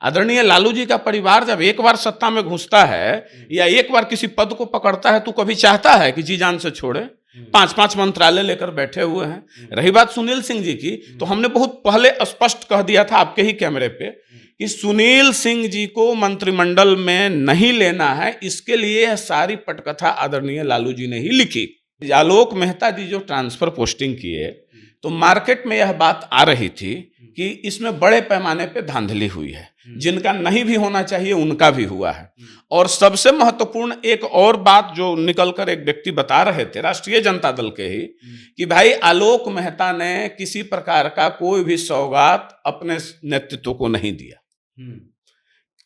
आदरणीय लालू जी का परिवार जब एक बार सत्ता में घुसता है या एक बार किसी पद को पकड़ता है तो कभी चाहता है कि जी जान से छोड़े। 5-5 मंत्रालय लेकर बैठे हुए हैं। रही बात सुनील सिंह जी की, तो हमने बहुत पहले स्पष्ट कह दिया था आपके ही कैमरे पे कि सुनील सिंह जी को मंत्रिमंडल में नहीं लेना है। इसके लिए यह सारी पटकथा आदरणीय लालू जी ने ही लिखी। आलोक मेहता जी जो ट्रांसफर पोस्टिंग किए, तो मार्केट में यह बात आ रही थी कि इसमें बड़े पैमाने पे धांधली हुई है। जिनका नहीं भी होना चाहिए उनका भी हुआ है। और सबसे महत्वपूर्ण एक और बात जो निकलकर एक व्यक्ति बता रहे थे, राष्ट्रीय जनता दल के ही, कि भाई आलोक मेहता ने किसी प्रकार का कोई भी सौगात अपने नेतृत्व को नहीं दिया,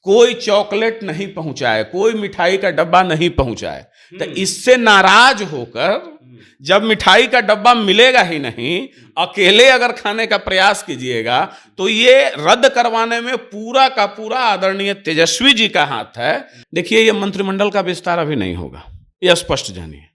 कोई चॉकलेट नहीं पहुंचाए, कोई मिठाई का डब्बा नहीं पहुंचाए। तो इससे नाराज होकर जब मिठाई का डब्बा मिलेगा ही नहीं, अकेले अगर खाने का प्रयास कीजिएगा, तो ये रद्द करवाने में पूरा का पूरा आदरणीय तेजस्वी जी का हाथ है। देखिए, ये मंत्रिमंडल का विस्तार अभी नहीं होगा, यह स्पष्ट जानिए।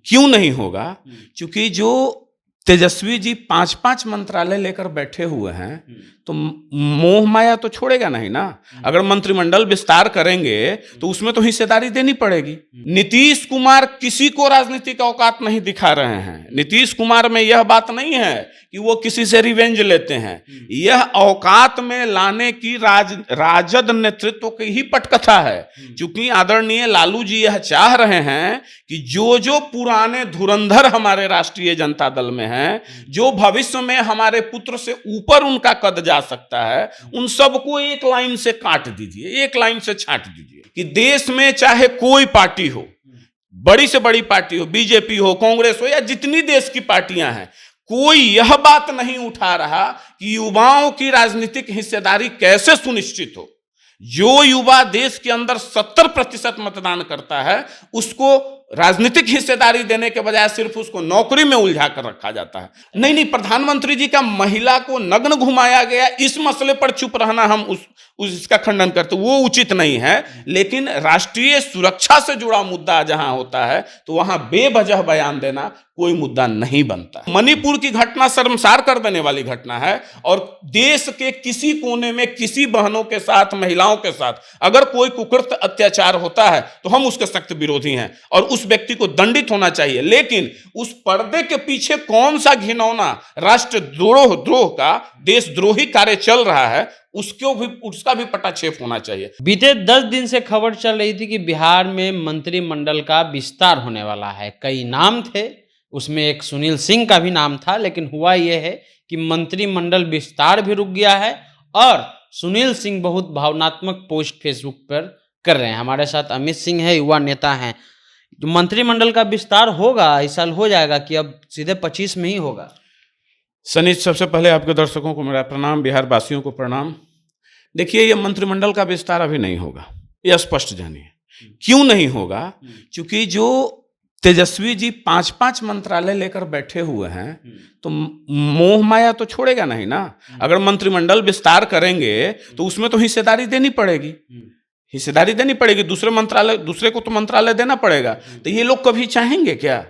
क्यों नहीं होगा? क्योंकि जो तेजस्वी जी 5-5 मंत्रालय लेकर बैठे हुए हैं, तो मोह माया तो छोड़ेगा नहीं ना। अगर मंत्रिमंडल विस्तार करेंगे तो उसमें तो हिस्सेदारी देनी पड़ेगी। नीतीश कुमार किसी को राजनीतिक औकात नहीं दिखा रहे हैं। नीतीश कुमार में यह बात नहीं है कि वो किसी से रिवेंज लेते हैं। यह औकात में लाने की राजद नेतृत्व की ही पटकथा है। क्योंकि आदरणीय लालू जी यह चाह रहे हैं कि जो जो पुराने धुरंधर हमारे राष्ट्रीय जनता दल में हैं, जो भविष्य में हमारे पुत्र से ऊपर उनका कद जा सकता है, उन सबको एक लाइन से काट दीजिए, एक लाइन से छांट दीजिए। कि देश में चाहे कोई पार्टी हो, बड़ी से बड़ी पार्टी हो, बीजेपी हो, कांग्रेस हो, या जितनी देश की पार्टियां हैं, कोई यह बात नहीं उठा रहा कि युवाओं की राजनीतिक हिस्सेदारी कैसे सुनिश्चित हो। जो युवा देश के अंदर 70% मतदान करता है, उसको राजनीतिक हिस्सेदारी देने के बजाय सिर्फ उसको नौकरी में उलझा कर रखा जाता है। नहीं, प्रधानमंत्री जी का महिला को नग्न घुमाया गया, इस मसले पर चुप रहना हम इसका खंडन करते, वो उचित नहीं है। लेकिन राष्ट्रीय सुरक्षा से जुड़ा मुद्दा जहां होता है, तो वहां बेवजह बयान देना कोई मुद्दा नहीं बनता। मणिपुर की घटना शर्मसार कर देने वाली घटना है, और देश के किसी कोने में किसी बहनों के साथ, महिलाओं के साथ अगर कोई कुकृत्य अत्याचार होता है तो हम उसके सख्त विरोधी हैं, और उस व्यक्ति को दंडित होना चाहिए। लेकिन उस पर्दे के पीछे कौन सा घिनौना राष्ट्रद्रोह का देशद्रोही कार्य चल रहा है, उसका भी पटाक्षेप होना चाहिए। बीते 10 दिन से खबर चल रही थी कि बिहार में मंत्रिमंडल का विस्तार होने वाला है। कई नाम थे, उसमें एक सुनील सिंह का भी नाम था, लेकिन हुआ यह है कि मंत्रिमंडल विस्तार भी रुक गया है और सुनील सिंह बहुत भावनात्मक पोस्ट फेसबुक पर कर रहे हैं। हमारे साथ अमित सिंह है, युवा नेता हैं। जो मंत्रिमंडल का विस्तार होगा इस साल हो जाएगा कि अब सीधे 25 में ही होगा? सनी, सबसे पहले आपके दर्शकों को मेरा प्रणाम, बिहार वासियों को प्रणाम। देखिए, यह मंत्रिमंडल का विस्तार अभी नहीं होगा, यह स्पष्ट जानिए। क्यों नहीं होगा? क्योंकि जो तेजस्वी जी 5-5 मंत्रालय लेकर बैठे हुए हैं, तो मोह माया तो छोड़ेगा नहीं ना। अगर मंत्रिमंडल विस्तार करेंगे तो उसमें तो हिस्सेदारी देनी पड़ेगी, दूसरे को तो मंत्रालय देना पड़ेगा। तो ये लोग कभी चाहेंगे क्या?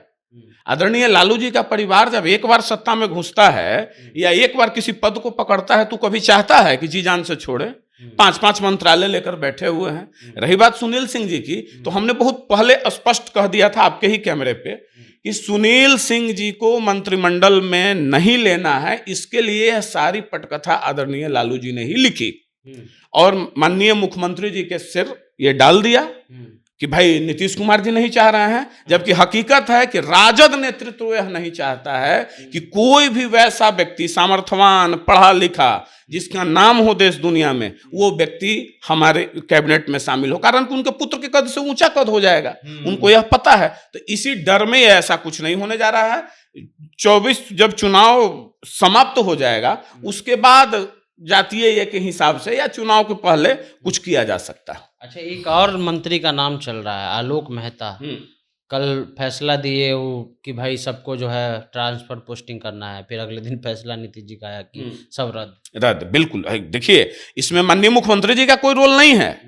आदरणीय लालू जी का परिवार जब एक बार सत्ता में घुसता है या एक बार किसी पद को पकड़ता है, तो कभी चाहता है कि जी जान से छोड़े। 5-5 मंत्रालय लेकर बैठे हुए हैं। रही बात सुनील सिंह जी की, तो हमने बहुत पहले स्पष्ट कह दिया था आपके ही कैमरे पे कि सुनील सिंह जी को मंत्रिमंडल में नहीं लेना है। इसके लिए यह सारी पटकथा आदरणीय लालू जी ने ही लिखी और माननीय मुख्यमंत्री जी के सिर ये डाल दिया कि भाई नीतीश कुमार जी नहीं चाह रहे हैं। जबकि हकीकत है कि राजद नेतृत्व यह नहीं चाहता है कि कोई भी वैसा व्यक्ति सामर्थ्यवान, पढ़ा लिखा, जिसका नाम हो देश दुनिया में, वो व्यक्ति हमारे कैबिनेट में शामिल हो। कारण कि उनके पुत्र के कद से ऊंचा कद हो जाएगा, उनको यह पता है। तो इसी डर में ऐसा कुछ नहीं होने जा रहा है। 24 जब चुनाव समाप्त हो जाएगा, उसके बाद जातीय ये के हिसाब से या चुनाव के पहले कुछ किया जा सकता है। अच्छा, एक और मंत्री का नाम चल रहा है, आलोक मेहता। कल फैसला दिए वो कि भाई सबको जो है ट्रांसफर पोस्टिंग करना है, फिर अगले दिन फैसला नीतीश जी का आया कि सब रद्द। बिल्कुल, देखिए, इसमें माननीय मुख्यमंत्री जी का कोई रोल नहीं है।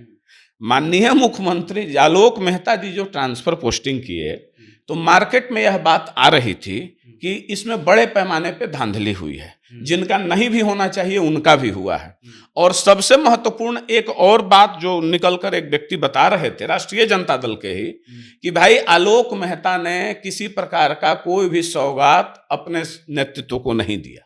माननीय मुख्यमंत्री आलोक मेहता जी जो ट्रांसफर पोस्टिंग किए, तो मार्केट में यह बात आ रही थी कि इसमें बड़े पैमाने पे धांधली हुई है, जिनका नहीं भी होना चाहिए उनका भी हुआ है। और सबसे महत्वपूर्ण एक और बात जो निकलकर एक व्यक्ति बता रहे थे राष्ट्रीय जनता दल के ही, कि भाई आलोक मेहता ने किसी प्रकार का कोई भी सौगात अपने नेतृत्व को नहीं दिया,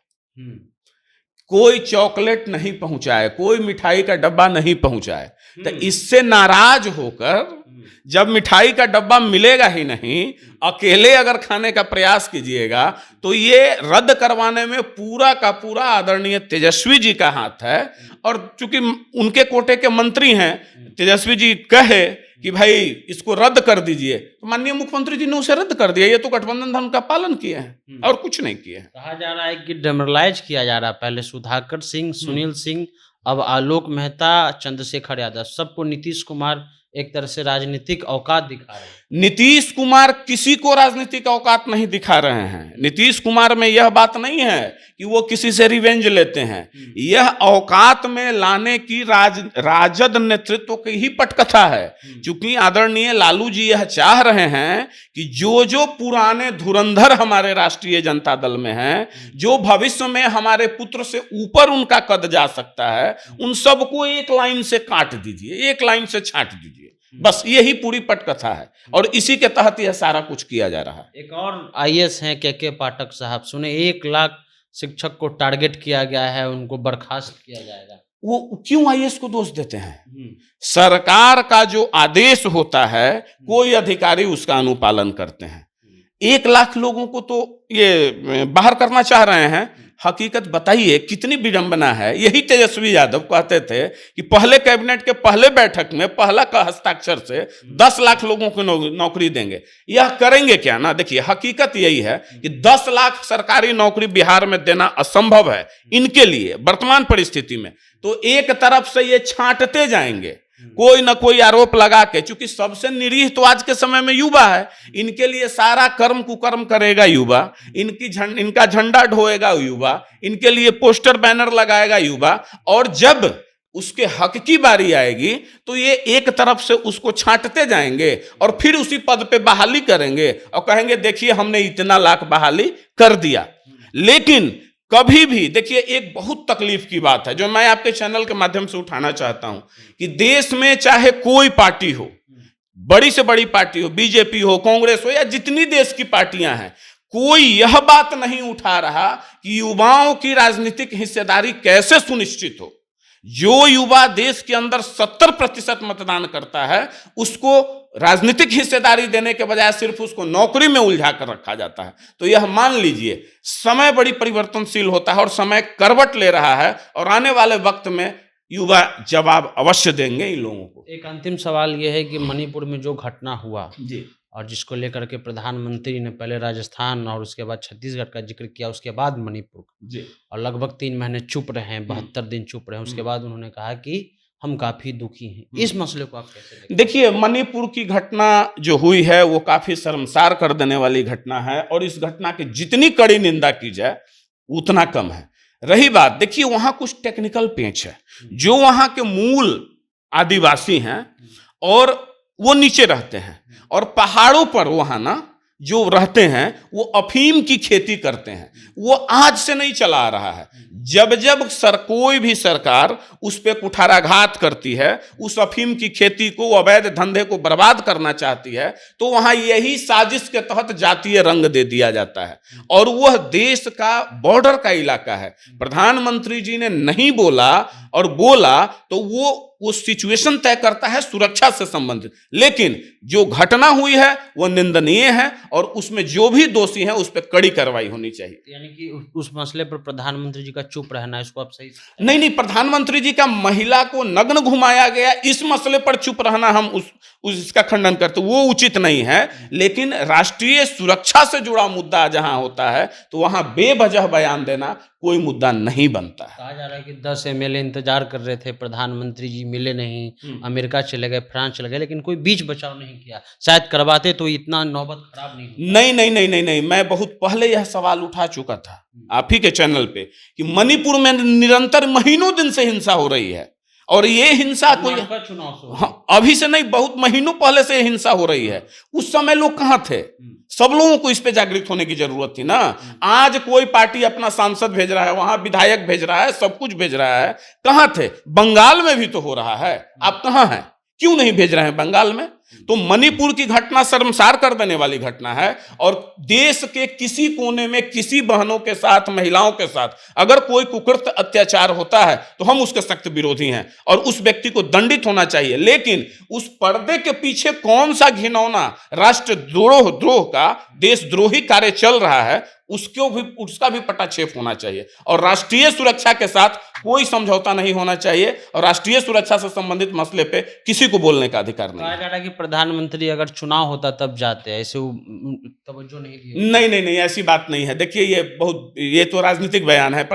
कोई चॉकलेट नहीं पहुंचाए, कोई मिठाई का डब्बा नहीं पहुंचाए। तो इससे नाराज होकर जब मिठाई का डब्बा मिलेगा ही नहीं, अकेले अगर खाने का प्रयास कीजिएगा, तो ये रद्द करवाने में पूरा का पूरा आदरणीय तेजस्वी जी का हाथ है। और चूंकि उनके कोटे के मंत्री हैं, तेजस्वी जी कहे कि भाई इसको रद्द कर दीजिए, तो माननीय मुख्यमंत्री जी ने उसे रद्द कर दिया। ये तो गठबंधन धर्म का पालन किए हैं और कुछ नहीं किए हैं। कहा जा रहा है कि डेमोरलाइज किया जा रहा है, पहले सुधाकर सिंह, सुनील सिंह, अब आलोक मेहता, चंद्रशेखर यादव, सबको नीतीश कुमार एक तरह से राजनीतिक औकात दिखा रहे हैं। नीतीश कुमार किसी को राजनीतिक औकात नहीं दिखा रहे हैं। नीतीश कुमार में यह बात नहीं है कि वो किसी से रिवेंज लेते हैं। यह औकात में लाने की राजद नेतृत्व की ही पटकथा है। क्योंकि आदरणीय लालू जी यह चाह रहे हैं कि जो जो पुराने धुरंधर हमारे राष्ट्रीय जनता दल में हैं, जो भविष्य में हमारे पुत्र से ऊपर उनका कद जा सकता है, उन सबको एक लाइन से काट दीजिए, एक लाइन से छांट दीजिए। बस यही पूरी पटकथा है और इसी के तहत यह सारा कुछ किया जा रहा है। एक और आईएएस हैं के पाठक साहब, सुने 1 लाख शिक्षक को टारगेट किया गया है, उनको बर्खास्त किया जाएगा। वो क्यों आईएएस को दोष देते हैं? सरकार का जो आदेश होता है, कोई अधिकारी उसका अनुपालन करते हैं। 1 लाख लोगों को तो ये बाहर करना चाह रहे हैं। हकीकत बताइए कितनी विडंबना है। यही तेजस्वी यादव कहते थे कि पहले कैबिनेट के पहले बैठक में पहला का हस्ताक्षर से 10 लाख लोगों को नौकरी देंगे। यह करेंगे क्या ना? देखिए हकीकत यही है कि 10 लाख सरकारी नौकरी बिहार में देना असंभव है इनके लिए वर्तमान परिस्थिति में। तो एक तरफ से ये छांटते जाएंगे, कोई ना कोई आरोप लगा के, क्योंकि सबसे निरीह तो आज के समय में युवा है। इनके लिए सारा कर्म कुकर्म करेगा युवा, इनका झंडा ढोएगा युवा, इनके लिए पोस्टर बैनर लगाएगा युवा। और जब उसके हक की बारी आएगी तो ये एक तरफ से उसको छांटते जाएंगे और फिर उसी पद पे बहाली करेंगे और कहेंगे देखिए हमने इतना लाख बहाली कर दिया। लेकिन कभी भी देखिए, एक बहुत तकलीफ की बात है जो मैं आपके चैनल के माध्यम से उठाना चाहता हूं कि देश में चाहे कोई पार्टी हो, बड़ी से बड़ी पार्टी हो, बीजेपी हो, कांग्रेस हो या जितनी देश की पार्टियां हैं, कोई यह बात नहीं उठा रहा कि युवाओं की राजनीतिक हिस्सेदारी कैसे सुनिश्चित हो। जो युवा देश के अंदर 70% मतदान करता है, उसको राजनीतिक हिस्सेदारी देने के बजाय सिर्फ उसको नौकरी में उलझा कर रखा जाता है। तो यह मान लीजिए समय बड़ी परिवर्तनशील होता है और समय करवट ले रहा है और आने वाले वक्त में युवा जवाब अवश्य देंगे इन लोगों को। एक अंतिम सवाल यह है कि मणिपुर में जो घटना हुआ जी, और जिसको लेकर के प्रधानमंत्री ने पहले राजस्थान और उसके बाद छत्तीसगढ़ का जिक्र किया, उसके बाद मणिपुर जी, और लगभग 3 महीने चुप रहे हैं, 72 दिन चुप रहे हैं। उसके बाद उन्होंने कहा कि हम काफी दुखी हैं। इस मसले को आप कैसे देखते हैं? देखिए मणिपुर की घटना जो हुई है वो काफी शर्मसार कर देने वाली घटना है और इस घटना की जितनी कड़ी निंदा की जाए उतना कम है। रही बात, देखिए वहां कुछ टेक्निकल पेच है। जो वहां के मूल आदिवासी हैं और वो नीचे रहते हैं और पहाड़ों पर वहां ना जो रहते हैं वो अफीम की खेती करते हैं। वो आज से नहीं चला आ रहा है। जब जब कोई भी सरकार उस पे कुठाराघात करती है, उस अफीम की खेती को, अवैध धंधे को बर्बाद करना चाहती है, तो वहां यही साजिश के तहत जातीय रंग दे दिया जाता है। और वह देश का बॉर्डर का इलाका है। प्रधानमंत्री जी ने नहीं बोला और बोला तो वो सिचुएशन तय करता है सुरक्षा से संबंधित। लेकिन जो घटना हुई है वो निंदनीय है और उसमें जो भी दोषी हैं उस पर कड़ी कार्रवाई होनी चाहिए। यानी कि उस मसले पर प्रधानमंत्री जी का चुप रहना, इसको आप सही नहीं, प्रधानमंत्री जी का महिला को नग्न घुमाया गया इस मसले पर चुप रहना हम इसका खंडन करते, वो उचित नहीं है। लेकिन राष्ट्रीय सुरक्षा से जुड़ा मुद्दा जहां होता है तो वहां बेवजह बयान देना कोई मुद्दा नहीं बनता है। कहा जा रहा है कि 10 MLA इंतजार कर रहे थे, प्रधानमंत्री जी मिले नहीं, अमेरिका चले गए, फ्रांस चले गए, लेकिन कोई बीच बचाव नहीं किया। शायद करवाते तो इतना नौबत खराब नहीं होती। नहीं, मैं बहुत पहले यह सवाल उठा चुका था आप ही के चैनल पे कि मणिपुर में निरंतर महीनों दिन से हिंसा हो रही है और ये हिंसा कोई चुनाव से हाँ, अभी से नहीं, बहुत महीनों पहले से ये हिंसा हो रही है। उस समय लोग कहाँ थे? सब लोगों को इस पे जागृत होने की जरूरत थी ना। आज कोई पार्टी अपना सांसद भेज रहा है, वहां विधायक भेज रहा है, सब कुछ भेज रहा है। कहां थे? बंगाल में भी तो हो रहा है, आप कहां हैं? क्यों नहीं भेज रहे हैं बंगाल में? तो मणिपुर की घटना शर्मसार कर देने वाली घटना है। और देश के किसी कोने में किसी बहनों के साथ, महिलाओं के साथ अगर कोई कुकृत्य अत्याचार होता है तो हम उसके सख्त विरोधी हैं और उस व्यक्ति को दंडित होना चाहिए। लेकिन उस पर्दे के पीछे कौन सा घिनौना राष्ट्रद्रोह का, देशद्रोही कार्य चल रहा है, उसका भी पटाक्षेप होना चाहिए। और राष्ट्रीय सुरक्षा के साथ कोई समझौता नहीं होना चाहिए और राष्ट्रीय सुरक्षा से संबंधित मसले पे किसी को बोलने का अधिकार नहीं। कहा जा रहा है कि प्रधानमंत्री अगर चुनाव होता तब जाते हैं, ऐसे तवज्जो नहीं दी। नहीं, ऐसी बात नहीं है। देखिए ये तो राजनीतिक बयान है।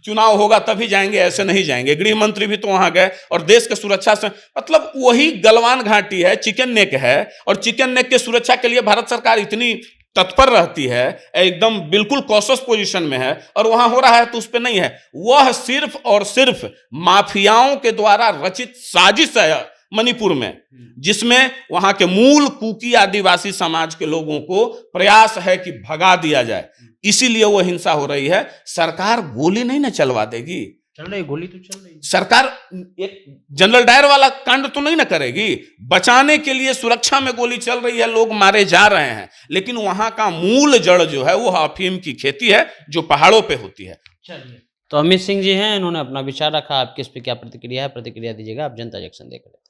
चुनाव होगा तभी जाएंगे, ऐसे नहीं जाएंगे। गृह मंत्री भी तो वहां गए और देश के सुरक्षा से, मतलब वही गलवान घाटी है, चिकन नेक है, और चिकन नेक के सुरक्षा के लिए भारत सरकार इतनी तत्पर रहती है, एकदम बिल्कुल कॉशस पोजीशन में है, और वहां हो रहा है तो उस पे नहीं है। वह सिर्फ और सिर्फ माफियाओं के द्वारा रचित साजिश है मणिपुर में, जिसमें वहां के मूल कुकी आदिवासी समाज के लोगों को प्रयास है कि भगा दिया जाए। इसीलिए वो हिंसा हो रही है। सरकार गोली नहीं ना चलवा देगी, चल रही गोली तो चल रही। सरकार एक जनरल डायर वाला कांड तो नहीं ना करेगी। बचाने के लिए सुरक्षा में गोली चल रही है, लोग मारे जा रहे हैं, लेकिन वहां का मूल जड़ जो है वो अफीम की खेती है, जो पहाड़ों पे होती है। चलिए, तो अमित सिंह जी हैं, इन्होंने अपना विचार रखा। आपकी इस पे क्या प्रतिक्रिया है? प्रतिक्रिया दीजिएगा। आप जनता जंक्शन देख रहे हैं।